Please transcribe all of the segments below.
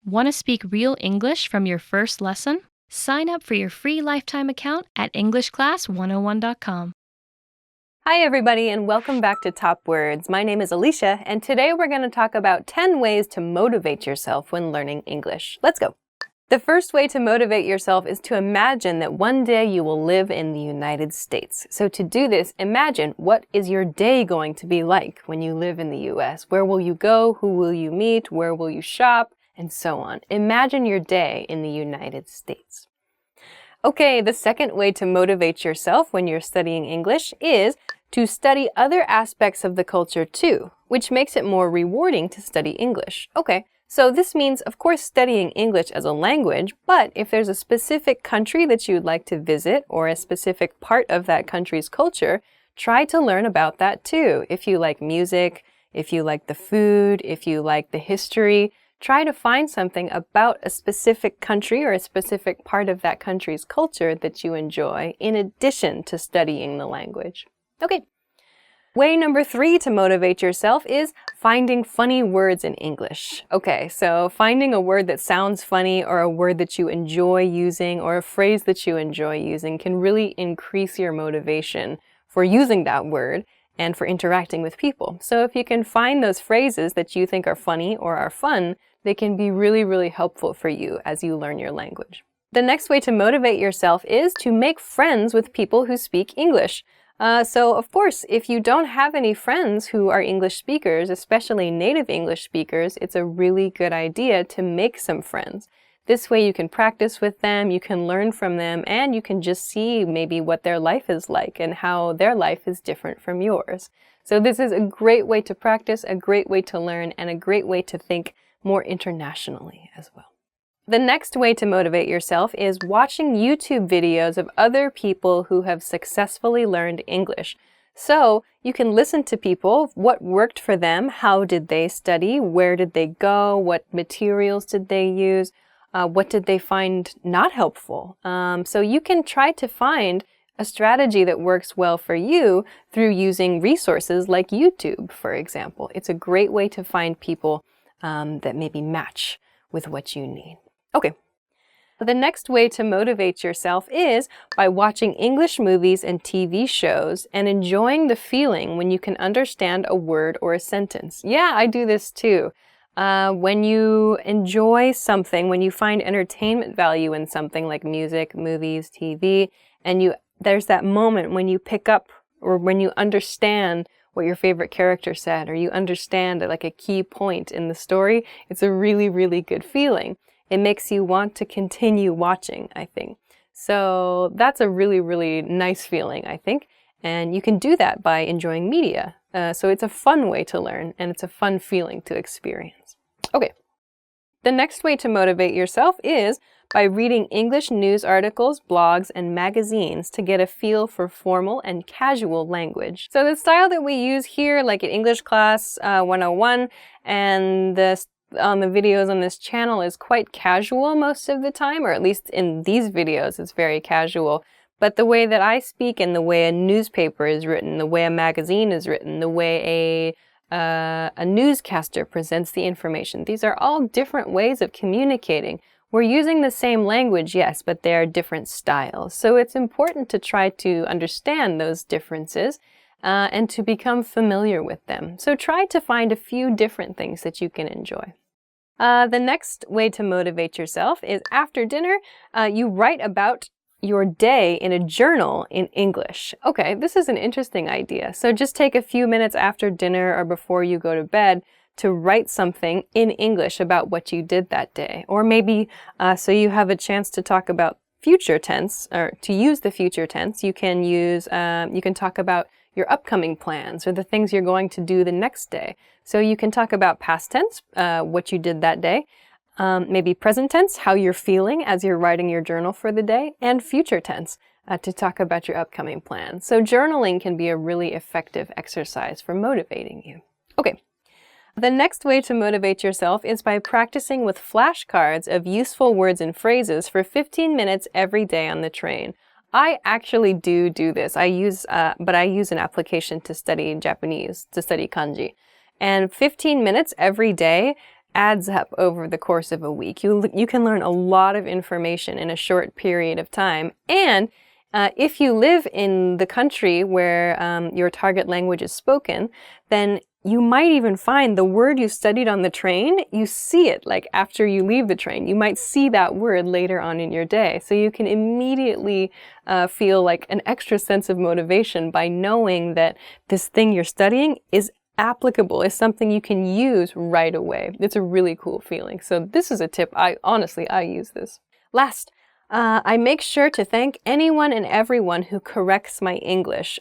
Want to speak real English from your first lesson? Sign up for your free lifetime account at EnglishClass101.com. Hi everybody and welcome back to Top Words. My name is Alicia and today we're going to talk about 10 ways to motivate yourself when learning English. Let's go! The first way to motivate yourself is to imagine that one day you will live in the United States. So to do this, imagine what is your day going to be like when you live in the US? Where will you go? Who will you meet? Where will you shop? And so on. Imagine your day in the United States. Okay, the second way to motivate yourself when you're studying English is to study other aspects of the culture too, which makes it more rewarding to study English. Okay, so this means, of course, studying English as a language, but if there's a specific country that you'd like to visit or a specific part of that country's culture, try to learn about that too. If you like music, if you like the food, if you like the history, try to find something about a specific country or a specific part of that country's culture that you enjoy in addition to studying the language. Okay. Way number 3 to motivate yourself is finding funny words in English. Okay, so finding a word that sounds funny or a word that you enjoy using or a phrase that you enjoy using can really increase your motivation for using that word and for interacting with people. So if you can find those phrases that you think are funny or are fun, they can be really, really helpful for you as you learn your language. The next way to motivate yourself is to make friends with people who speak English. So of course, if you don't have any friends who are English speakers, especially native English speakers, it's a really good idea to make some friends. This way you can practice with them, you can learn from them, and you can just see maybe what their life is like and how their life is different from yours. So this is a great way to practice, a great way to learn, and a great way to think more internationally as well. The next way to motivate yourself is watching YouTube videos of other people who have successfully learned English. So you can listen to people, what worked for them, how did they study, where did they go, what materials did they use, what did they find not helpful. So you can try to find a strategy that works well for you through using resources like YouTube, for example. It's a great way to find people that maybe match with what you need. Okay, the next way to motivate yourself is by watching English movies and TV shows and enjoying the feeling when you can understand a word or a sentence. Yeah, I do this too. When you enjoy something, when you find entertainment value in something like music, movies, TV, and there's that moment when you pick up or when you understand what your favorite character said or you understand like a key point in the story, it's a really, really good feeling. It makes you want to continue watching, I think. So that's a really, really nice feeling, I think. And you can do that by enjoying media. So it's a fun way to learn and it's a fun feeling to experience. Okay. The next way to motivate yourself is by reading English news articles, blogs, and magazines to get a feel for formal and casual language. So the style that we use here, like at English Class 101, and on the videos on this channel is quite casual most of the time, or at least in these videos it's very casual. But the way that I speak and the way a newspaper is written, the way a magazine is written, the way a newscaster presents the information, these are all different ways of communicating. We're using the same language, yes, but they are different styles. So it's important to try to understand those differences and to become familiar with them. So try to find a few different things that you can enjoy. The next way to motivate yourself is after dinner, you write about your day in a journal in English. Okay, this is an interesting idea. So just take a few minutes after dinner or before you go to bed to write something in English about what you did that day. Or maybe so you have a chance to talk about future tense, or to use the future tense, you can talk about your upcoming plans or the things you're going to do the next day. So you can talk about past tense, what you did that day, maybe present tense, how you're feeling as you're writing your journal for the day, and future tense to talk about your upcoming plans. So journaling can be a really effective exercise for motivating you. Okay. The next way to motivate yourself is by practicing with flashcards of useful words and phrases for 15 minutes every day on the train. I actually do this. But I use an application to study Japanese, to study kanji. And 15 minutes every day adds up over the course of a week. You can learn a lot of information in a short period of time. And if you live in the country where your target language is spoken, then you might even find the word you studied on the train, you see it like after you leave the train. You might see that word later on in your day. So you can immediately feel like an extra sense of motivation by knowing that this thing you're studying is applicable, is something you can use right away. It's a really cool feeling. So this is a tip. I use this. Last, I make sure to thank anyone and everyone who corrects my English.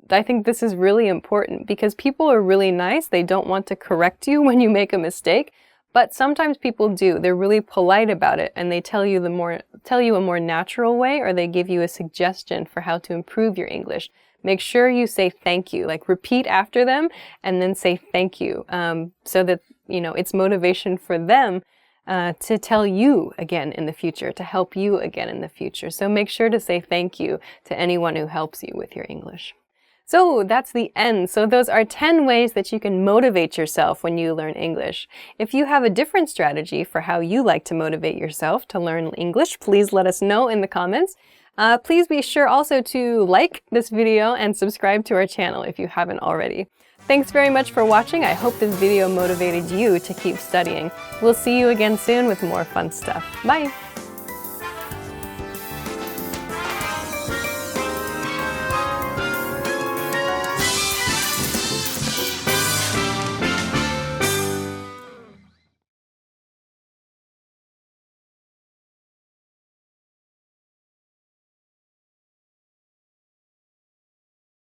I think this is really important because people are really nice. They don't want to correct you when you make a mistake, but sometimes people do. They're really polite about it and they tell you a more natural way, or they give you a suggestion for how to improve your English. Make sure you say thank you, like repeat after them and then say thank you, so that, it's motivation for them to tell you again in the future, to help you again in the future. So make sure to say thank you to anyone who helps you with your English. So that's the end. So those are 10 ways that you can motivate yourself when you learn English. If you have a different strategy for how you like to motivate yourself to learn English, please let us know in the comments. Please be sure also to like this video and subscribe to our channel if you haven't already. Thanks very much for watching. I hope this video motivated you to keep studying. We'll see you again soon with more fun stuff. Bye!